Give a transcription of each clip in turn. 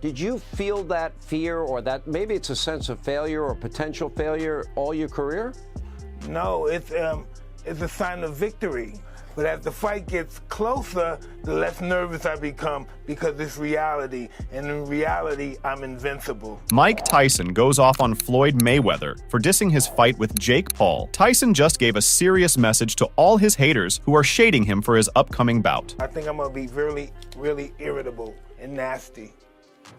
Did you feel that fear, or that maybe it's a sense of failure or potential failure all your career? No, it's a sign of victory. But as the fight gets closer, the less nervous I become because it's reality. And in reality, I'm invincible. Mike Tyson goes off on Floyd Mayweather for dissing his fight with Jake Paul. Tyson just gave a serious message to all his haters who are shading him for his upcoming bout. I think I'm going to be really, really irritable and nasty.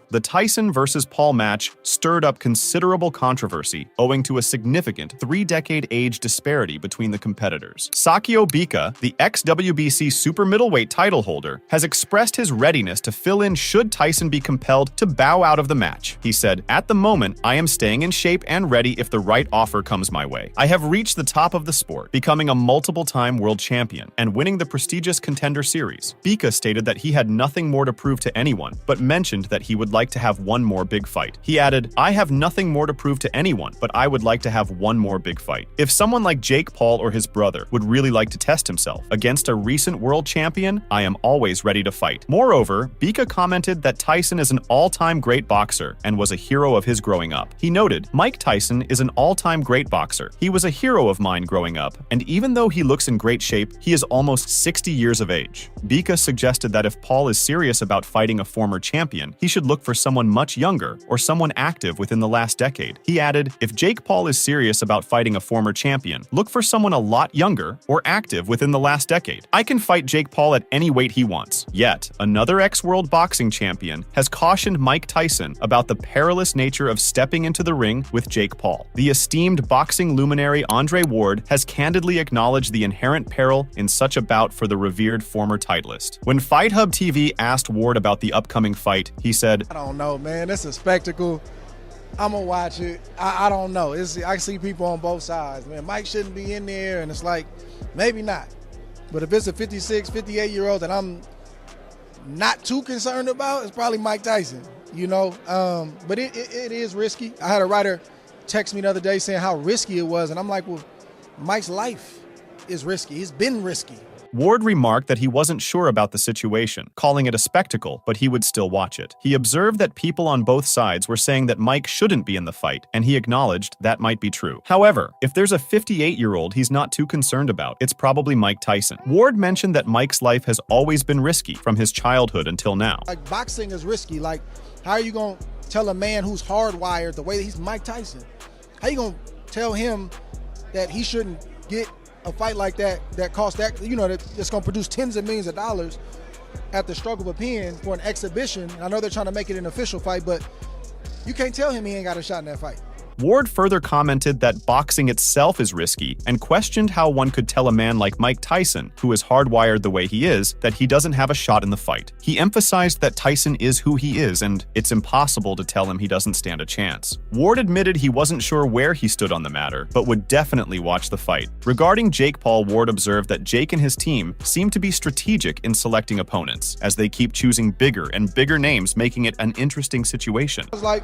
The Tyson versus Paul match stirred up considerable controversy owing to a significant 3-decade age disparity between the competitors. Sakio Bika, the ex-WBC super middleweight title holder, has expressed his readiness to fill in should Tyson be compelled to bow out of the match. He said, "At the moment, I am staying in shape and ready if the right offer comes my way. I have reached the top of the sport, becoming a multiple-time world champion and winning the prestigious Contender Series." Bika stated that he had nothing more to prove to anyone, but mentioned that he would like to have one more big fight. He added, "I have nothing more to prove to anyone, but I would like to have one more big fight. If someone like Jake Paul or his brother would really like to test himself against a recent world champion, I am always ready to fight." Moreover, Bika commented that Tyson is an all-time great boxer and was a hero of his growing up. He noted, "Mike Tyson is an all-time great boxer. He was a hero of mine growing up, and even though he looks in great shape, he is almost 60 years of age." Bika suggested that if Paul is serious about fighting a former champion, he should look for someone much younger or someone active within the last decade. He added, "If Jake Paul is serious about fighting a former champion, look for someone a lot younger or active within the last decade. I can fight Jake Paul at any weight he wants." Yet, another ex-world boxing champion has cautioned Mike Tyson about the perilous nature of stepping into the ring with Jake Paul. The esteemed boxing luminary Andre Ward has candidly acknowledged the inherent peril in such a bout for the revered former titleist. When Fight Hub TV asked Ward about the upcoming fight, he said, "I don't know, man. It's a spectacle. I'm going to watch it. I don't know. I see people on both sides. Man, Mike shouldn't be in there, and it's like, maybe not. But if it's a 56, 58-year-old that I'm not too concerned about, it's probably Mike Tyson, you know. But it is risky. I had a writer text me the other day saying how risky it was, and I'm like, well, Mike's life is risky. He's been risky. Ward remarked that he wasn't sure about the situation, calling it a spectacle, but he would still watch it. He observed that people on both sides were saying that Mike shouldn't be in the fight, and he acknowledged that might be true. However, if there's a 58-year-old he's not too concerned about, it's probably Mike Tyson. Ward mentioned that Mike's life has always been risky, from his childhood until now. Like, boxing is risky. Like, how are you going to tell a man who's hardwired the way that he's Mike Tyson? How you going to tell him that he shouldn't get a fight like that costs that, you know, that's going to produce tens of millions of dollars at the stroke of a pen for an exhibition? I know they're trying to make it an official fight, but you can't tell him he ain't got a shot in that fight. Ward further commented that boxing itself is risky and questioned how one could tell a man like Mike Tyson, who is hardwired the way he is, that he doesn't have a shot in the fight. He emphasized that Tyson is who he is and it's impossible to tell him he doesn't stand a chance. Ward admitted he wasn't sure where he stood on the matter, but would definitely watch the fight. Regarding Jake Paul, Ward observed that Jake and his team seem to be strategic in selecting opponents, as they keep choosing bigger and bigger names, making it an interesting situation. It's like,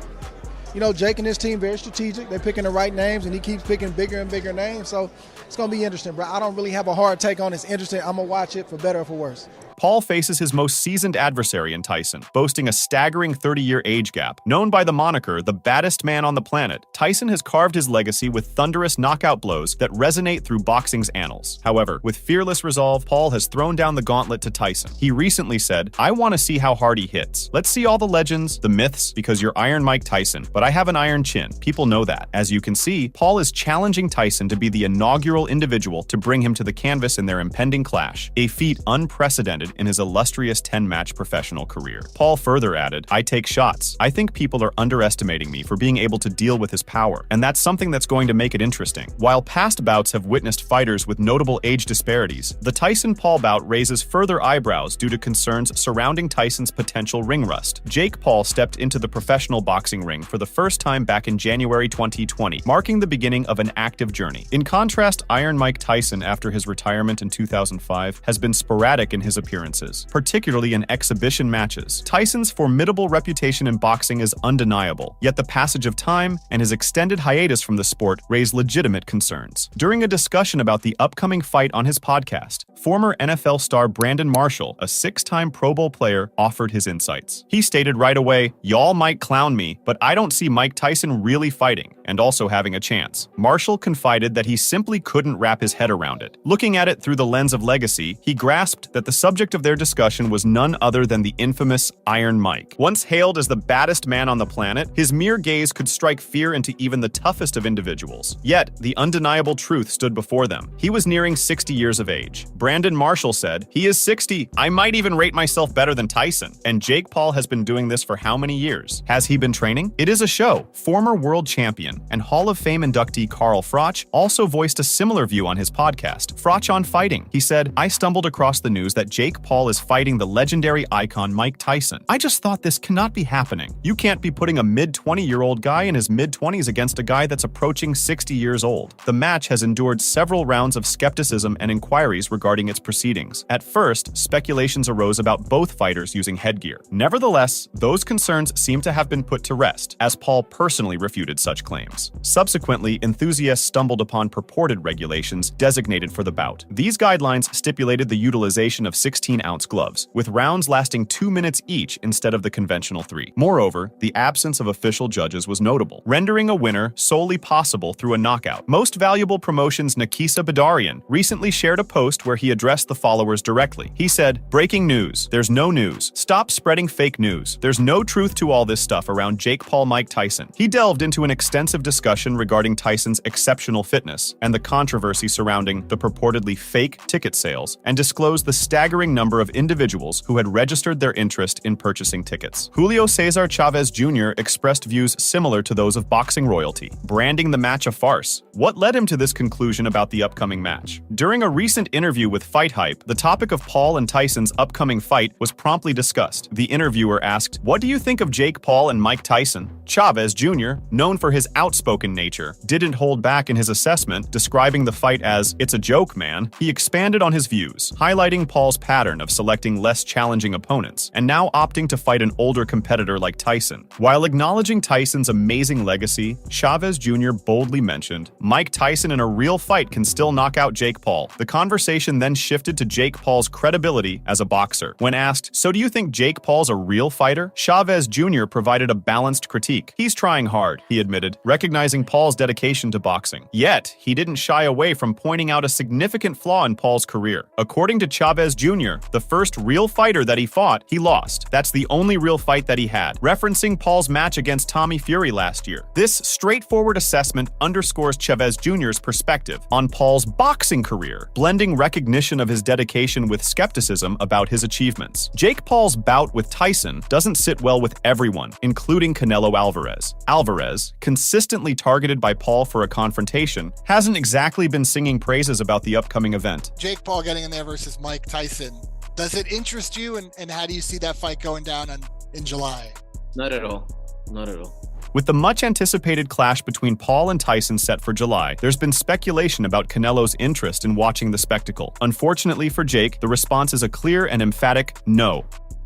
you know, Jake and his team, very strategic. They're picking the right names, and he keeps picking bigger and bigger names. So it's going to be interesting, bro. I don't really have a hard take on it. It's interesting. I'm going to watch it for better or for worse. Paul faces his most seasoned adversary in Tyson, boasting a staggering 30-year age gap. Known by the moniker, the baddest man on the planet, Tyson has carved his legacy with thunderous knockout blows that resonate through boxing's annals. However, with fearless resolve, Paul has thrown down the gauntlet to Tyson. He recently said, "I want to see how hard he hits. Let's see all the legends, the myths, because you're Iron Mike Tyson, but I have an iron chin. People know that." As you can see, Paul is challenging Tyson to be the inaugural individual to bring him to the canvas in their impending clash, a feat unprecedented in his illustrious 10-match professional career. Paul further added, "I take shots. I think people are underestimating me for being able to deal with his power, and that's something that's going to make it interesting." While past bouts have witnessed fighters with notable age disparities, the Tyson-Paul bout raises further eyebrows due to concerns surrounding Tyson's potential ring rust. Jake Paul stepped into the professional boxing ring for the first time back in January 2020, marking the beginning of an active journey. In contrast, Iron Mike Tyson, after his retirement in 2005, has been sporadic in his appearances appearances, particularly in exhibition matches. Tyson's formidable reputation in boxing is undeniable, yet the passage of time and his extended hiatus from the sport raise legitimate concerns. During a discussion about the upcoming fight on his podcast, former NFL star Brandon Marshall, a 6-time Pro Bowl player, offered his insights. He stated right away, "Y'all might clown me, but I don't see Mike Tyson really fighting and also having a chance." Marshall confided that he simply couldn't wrap his head around it. Looking at it through the lens of legacy, he grasped that the subject of their discussion was none other than the infamous Iron Mike. Once hailed as the baddest man on the planet, his mere gaze could strike fear into even the toughest of individuals. Yet, the undeniable truth stood before them. He was nearing 60 years of age. Brandon Marshall said, "He is 60. I might even rate myself better than Tyson." And Jake Paul has been doing this for how many years? Has he been training? It is a show. Former world champion and Hall of Fame inductee Carl Froch also voiced a similar view on his podcast, Froch on Fighting. He said, "I stumbled across the news that Jake Paul is fighting the legendary icon Mike Tyson. I just thought this cannot be happening. You can't be putting a mid-20-year-old guy in his mid-20s against a guy that's approaching 60 years old." The match has endured several rounds of skepticism and inquiries regarding its proceedings. At first, speculations arose about both fighters using headgear. Nevertheless, those concerns seem to have been put to rest, as Paul personally refuted such claims. Subsequently, enthusiasts stumbled upon purported regulations designated for the bout. These guidelines stipulated the utilization of 16-ounce gloves, with rounds lasting 2 minutes each instead of the conventional 3. Moreover, the absence of official judges was notable, rendering a winner solely possible through a knockout. Most Valuable Promotions' Nakisa Badarian recently shared a post where he addressed the followers directly. He said, "Breaking news. There's no news. Stop spreading fake news. There's no truth to all this stuff around Jake Paul Mike Tyson." He delved into an extensive discussion regarding Tyson's exceptional fitness and the controversy surrounding the purportedly fake ticket sales, and disclosed the staggering number of individuals who had registered their interest in purchasing tickets. Julio Cesar Chavez Jr. expressed views similar to those of boxing royalty, branding the match a farce. What led him to this conclusion about the upcoming match? During a recent interview with Fight Hype, the topic of Paul and Tyson's upcoming fight was promptly discussed. The interviewer asked, "What do you think of Jake Paul and Mike Tyson?" Chavez Jr., known for his outspoken nature, didn't hold back in his assessment, describing the fight as, "It's a joke, man." He expanded on his views, highlighting Paul's pattern of selecting less challenging opponents, and now opting to fight an older competitor like Tyson. While acknowledging Tyson's amazing legacy, Chavez Jr. boldly mentioned, "Mike Tyson in a real fight can still knock out Jake Paul." The conversation then shifted to Jake Paul's credibility as a boxer. When asked, "So do you think Jake Paul's a real fighter?" Chavez Jr. provided a balanced critique. "He's trying hard," he admitted, recognizing Paul's dedication to boxing. Yet, he didn't shy away from pointing out a significant flaw in Paul's career. According to Chavez Jr., the first real fighter that he fought, he lost. That's the only real fight that he had, referencing Paul's match against Tommy Fury last year. This straightforward assessment underscores Chavez Jr.'s perspective on Paul's boxing career, blending recognition of his dedication with skepticism about his achievements. Jake Paul's bout with Tyson doesn't sit well with everyone, including Canelo Alvarez. Alvarez, consistently targeted by Paul for a confrontation, hasn't exactly been singing praises about the upcoming event. Jake Paul getting in there versus Mike Tyson. Does it interest you, and how do you see that fight going down in July? Not at all. Not at all. With the much-anticipated clash between Paul and Tyson set for July, there's been speculation about Canelo's interest in watching the spectacle. Unfortunately for Jake, the response is a clear and emphatic no.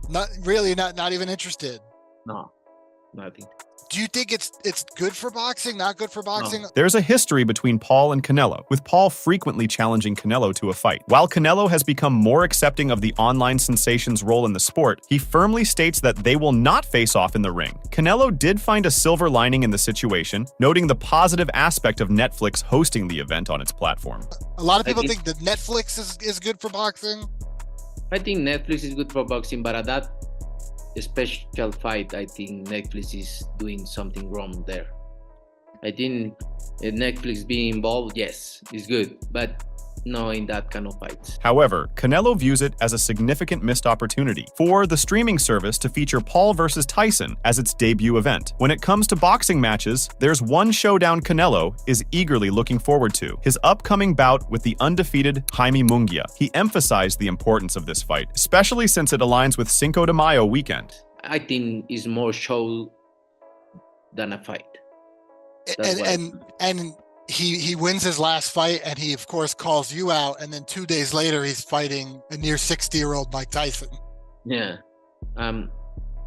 Not really, not even interested. No, nothing. Do you think it's good for boxing, not good for boxing? No. There's a history between Paul and Canelo, with Paul frequently challenging Canelo to a fight. While Canelo has become more accepting of the online sensation's role in the sport, he firmly states that they will not face off in the ring. Canelo did find a silver lining in the situation, noting the positive aspect of Netflix hosting the event on its platform. A lot of people think that Netflix is good for boxing. I think Netflix is good for boxing, but at that special fight, I think Netflix is doing something wrong there. I think Netflix being involved, yes, is good, but no in that kind of fights. However, Canelo views it as a significant missed opportunity for the streaming service to feature Paul versus Tyson as its debut event. When it comes to boxing matches, there's one showdown Canelo is eagerly looking forward to: his upcoming bout with the undefeated Jaime Munguia. He emphasized the importance of this fight, especially since it aligns with Cinco de Mayo weekend. I think it's more show than a fight. And he wins his last fight, and he of course calls you out, and then 2 days later he's fighting a near 60-year-old Mike Tyson. Yeah.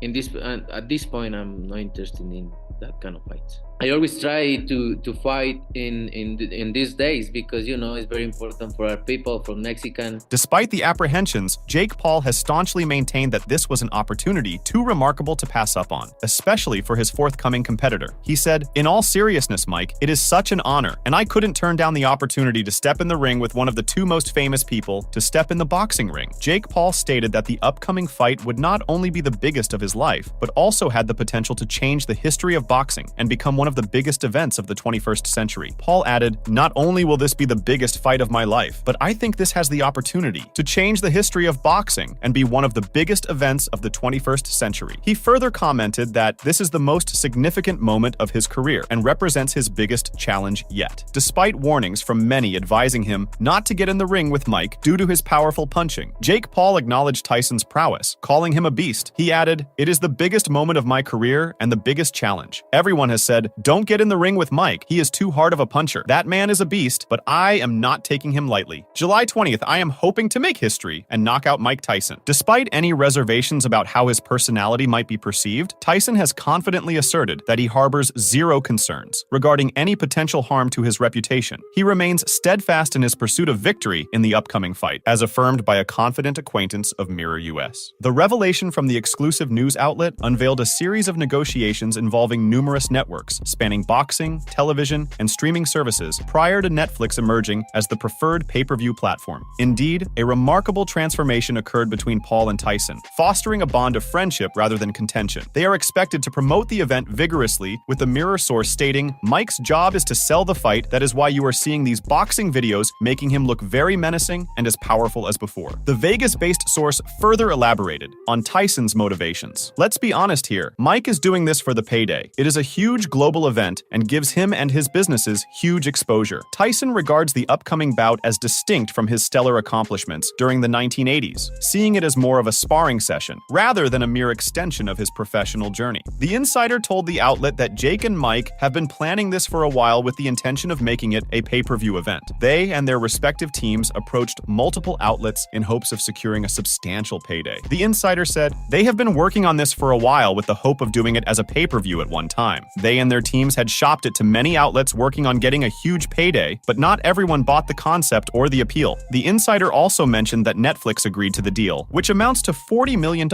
In this at this point, I'm not interested in that kind of fights. I always try to fight in these days because it's very important for our people from Mexican. Despite the apprehensions, Jake Paul has staunchly maintained that this was an opportunity too remarkable to pass up on, especially for his forthcoming competitor. He said, "In all seriousness, Mike, it is such an honor, and I couldn't turn down the opportunity to step in the ring with one of the two most famous people to step in the boxing ring." Jake Paul stated that the upcoming fight would not only be the biggest of his life, but also had the potential to change the history of boxing and become one of the biggest events of the 21st century. Paul added, "Not only will this be the biggest fight of my life, but I think this has the opportunity to change the history of boxing and be one of the biggest events of the 21st century." He further commented that this is the most significant moment of his career and represents his biggest challenge yet. Despite warnings from many advising him not to get in the ring with Mike due to his powerful punching, Jake Paul acknowledged Tyson's prowess, calling him a beast. He added, "It is the biggest moment of my career and the biggest challenge. Everyone has said, don't get in the ring with Mike. He is too hard of a puncher. That man is a beast, but I am not taking him lightly. July 20th, I am hoping to make history and knock out Mike Tyson." Despite any reservations about how his personality might be perceived, Tyson has confidently asserted that he harbors zero concerns regarding any potential harm to his reputation. He remains steadfast in his pursuit of victory in the upcoming fight, as affirmed by a confident acquaintance of Mirror US. The revelation from the exclusive news outlet unveiled a series of negotiations involving numerous networks, spanning boxing, television, and streaming services prior to Netflix emerging as the preferred pay-per-view platform. Indeed, a remarkable transformation occurred between Paul and Tyson, fostering a bond of friendship rather than contention. They are expected to promote the event vigorously, with the Mirror source stating, "Mike's job is to sell the fight. That is why you are seeing these boxing videos making him look very menacing and as powerful as before." The Vegas-based source further elaborated on Tyson's motivations. "Let's be honest here. Mike is doing this for the payday. It is a huge global event and gives him and his businesses huge exposure." Tyson regards the upcoming bout as distinct from his stellar accomplishments during the 1980s, seeing it as more of a sparring session rather than a mere extension of his professional journey. The insider told the outlet that Jake and Mike have been planning this for a while with the intention of making it a pay-per-view event. They and their respective teams approached multiple outlets in hopes of securing a substantial payday. The insider said, "They have been working on this for a while with the hope of doing it as a pay-per-view at one time. They and their teams had shopped it to many outlets working on getting a huge payday, but not everyone bought the concept or the appeal." The insider also mentioned that Netflix agreed to the deal, which amounts to $40 million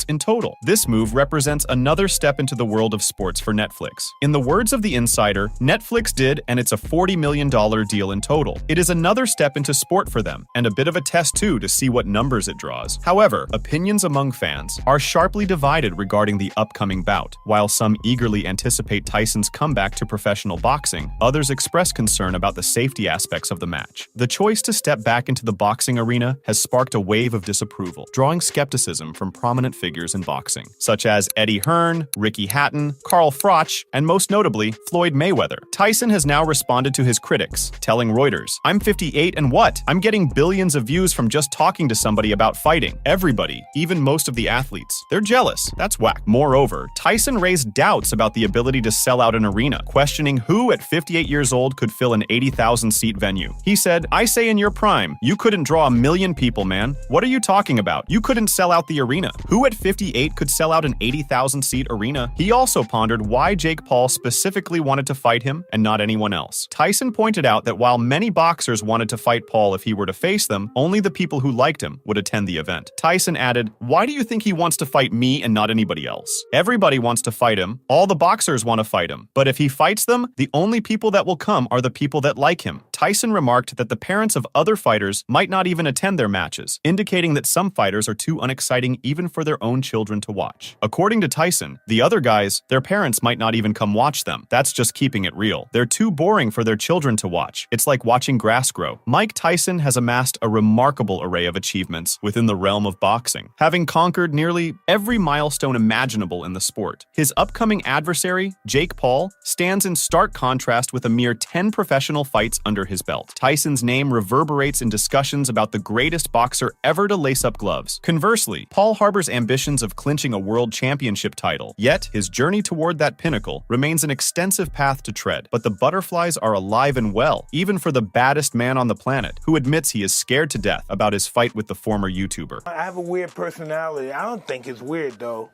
in total. This move represents another step into the world of sports for Netflix. In the words of the insider, Netflix did, and it's a $40 million deal in total. It is another step into sport for them, and a bit of a test too to see what numbers it draws. However, opinions among fans are sharply divided regarding the upcoming bout. While some eagerly anticipate Tyson's comeback to professional boxing, others express concern about the safety aspects of the match. The choice to step back into the boxing arena has sparked a wave of disapproval, drawing skepticism from prominent figures in boxing, such as Eddie Hearn, Ricky Hatton, Carl Froch, and most notably, Floyd Mayweather. Tyson has now responded to his critics, telling Reuters, "I'm 58 and what? I'm getting billions of views from just talking to somebody about fighting. Everybody, even most of the athletes, they're jealous. That's whack." Moreover, Tyson raised doubts about the ability to sell out an arena, questioning who at 58 years old could fill an 80,000-seat venue. He said, "I say in your prime, you couldn't draw 1 million people, man. What are you talking about? You couldn't sell out the arena. Who at 58 could sell out an 80,000-seat arena?" He also pondered why Jake Paul specifically wanted to fight him and not anyone else. Tyson pointed out that while many boxers wanted to fight Paul if he were to face them, only the people who liked him would attend the event. Tyson added, "Why do you think he wants to fight me and not anybody else? Everybody wants to fight him. All the boxers want to fight him. But if he fights them, the only people that will come are the people that like him." Tyson remarked that the parents of other fighters might not even attend their matches, indicating that some fighters are too unexciting even for their own children to watch. According to Tyson, the other guys, their parents might not even come watch them. That's just keeping it real. They're too boring for their children to watch. It's like watching grass grow. Mike Tyson has amassed a remarkable array of achievements within the realm of boxing, having conquered nearly every milestone imaginable in the sport. His upcoming adversary, Jake Paul, stands in stark contrast with a mere 10 professional fights under his belt. Tyson's name reverberates in discussions about the greatest boxer ever to lace up gloves. Conversely, Paul harbors ambitions of clinching a world championship title, yet his journey toward that pinnacle remains an extensive path to tread. But the butterflies are alive and well, even for the baddest man on the planet, who admits he is scared to death about his fight with the former YouTuber. I have a weird personality. I don't think it's weird, though.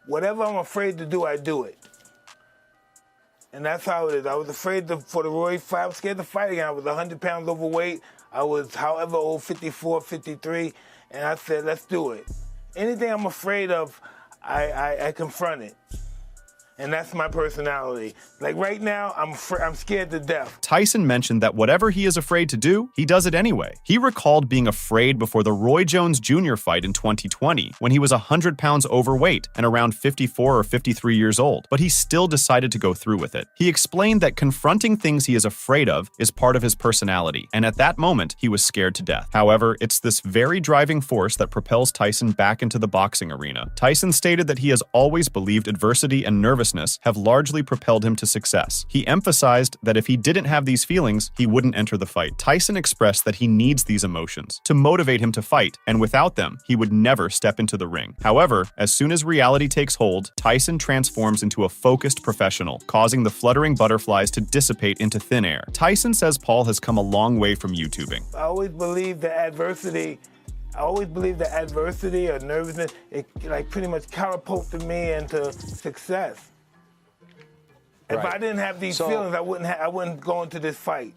Whatever I'm afraid to do, I do it. And that's how it is. I was afraid for the Roy fight. I was scared to fight again. I was 100 pounds overweight. I was however old, 54, 53. And I said, let's do it. Anything I'm afraid of, I confront it. And that's my personality. Like right now, I'm scared to death. Tyson mentioned that whatever he is afraid to do, he does it anyway. He recalled being afraid before the Roy Jones Jr. fight in 2020, when he was 100 pounds overweight and around 54 or 53 years old, but he still decided to go through with it. He explained that confronting things he is afraid of is part of his personality, and at that moment, he was scared to death. However, it's this very driving force that propels Tyson back into the boxing arena. Tyson stated that he has always believed adversity and nervousness have largely propelled him to success. He emphasized that if he didn't have these feelings, he wouldn't enter the fight. Tyson expressed that he needs these emotions to motivate him to fight, and without them, he would never step into the ring. However, as soon as reality takes hold, Tyson transforms into a focused professional, causing the fluttering butterflies to dissipate into thin air. Tyson says Paul has come a long way from YouTubing. I always believed that adversity or nervousness, it like pretty much catapulted me into success. If I didn't have these feelings, I wouldn't go into this fight.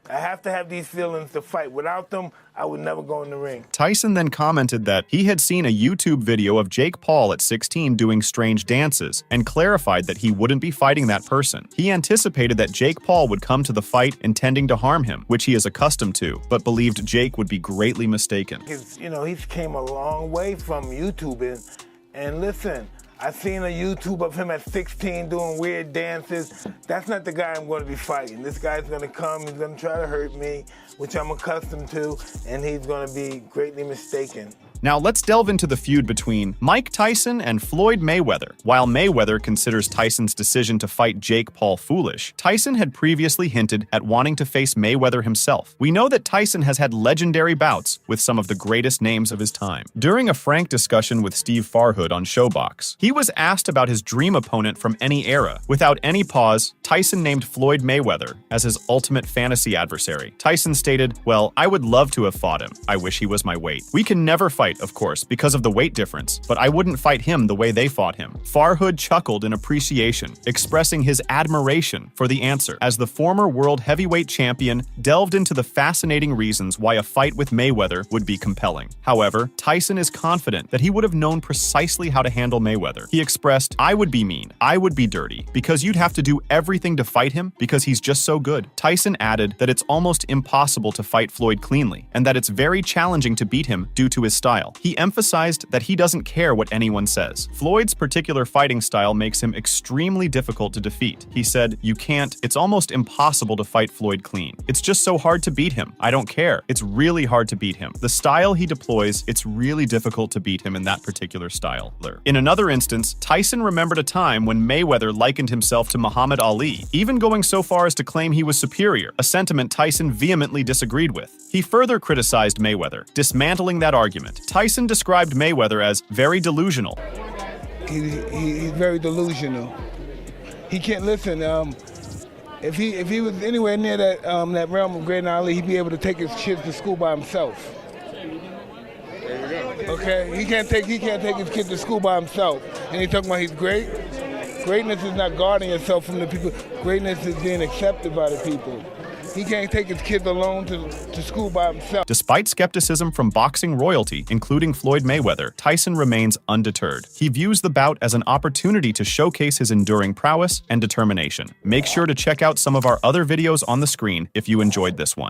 I have to have these feelings to fight. Without them, I would never go in the ring. Tyson then commented that he had seen a YouTube video of Jake Paul at 16 doing strange dances and clarified that he wouldn't be fighting that person. He anticipated that Jake Paul would come to the fight intending to harm him, which he is accustomed to, but believed Jake would be greatly mistaken. He's came a long way from YouTubing. And listen, I seen a YouTube of him at 16 doing weird dances. That's not the guy I'm going to be fighting. This guy's going to come, he's going to try to hurt me, which I'm accustomed to, and he's going to be greatly mistaken. Now let's delve into the feud between Mike Tyson and Floyd Mayweather. While Mayweather considers Tyson's decision to fight Jake Paul foolish, Tyson had previously hinted at wanting to face Mayweather himself. We know that Tyson has had legendary bouts with some of the greatest names of his time. During a frank discussion with Steve Farhood on Showbox, he was asked about his dream opponent from any era. Without any pause, Tyson named Floyd Mayweather as his ultimate fantasy adversary. Tyson stated, "Well, I would love to have fought him. I wish he was my weight. We can never fight, of course, because of the weight difference, but I wouldn't fight him the way they fought him." Farhood chuckled in appreciation, expressing his admiration for the answer, as the former world heavyweight champion delved into the fascinating reasons why a fight with Mayweather would be compelling. However, Tyson is confident that he would have known precisely how to handle Mayweather. He expressed, "I would be mean, I would be dirty, because you'd have to do everything to fight him because he's just so good." Tyson added that it's almost impossible to fight Floyd cleanly, and that it's very challenging to beat him due to his style. He emphasized that he doesn't care what anyone says. Floyd's particular fighting style makes him extremely difficult to defeat. He said, it's almost impossible to fight Floyd clean. It's just so hard to beat him. I don't care. It's really hard to beat him. The style he deploys, it's really difficult to beat him in that particular style." In another instance, Tyson remembered a time when Mayweather likened himself to Muhammad Ali, even going so far as to claim he was superior, a sentiment Tyson vehemently disagreed with. He further criticized Mayweather, dismantling that argument. Tyson described Mayweather as very delusional. He's very delusional. He can't listen. If he was anywhere near that realm of Great Ali, he'd be able to take his kids to school by himself. Okay, he can't take his kid to school by himself. And he's talking about he's great. Greatness is not guarding yourself from the people. Greatness is being accepted by the people. He can't take his kids alone to school by himself. Despite skepticism from boxing royalty, including Floyd Mayweather, Tyson remains undeterred. He views the bout as an opportunity to showcase his enduring prowess and determination. Make sure to check out some of our other videos on the screen if you enjoyed this one.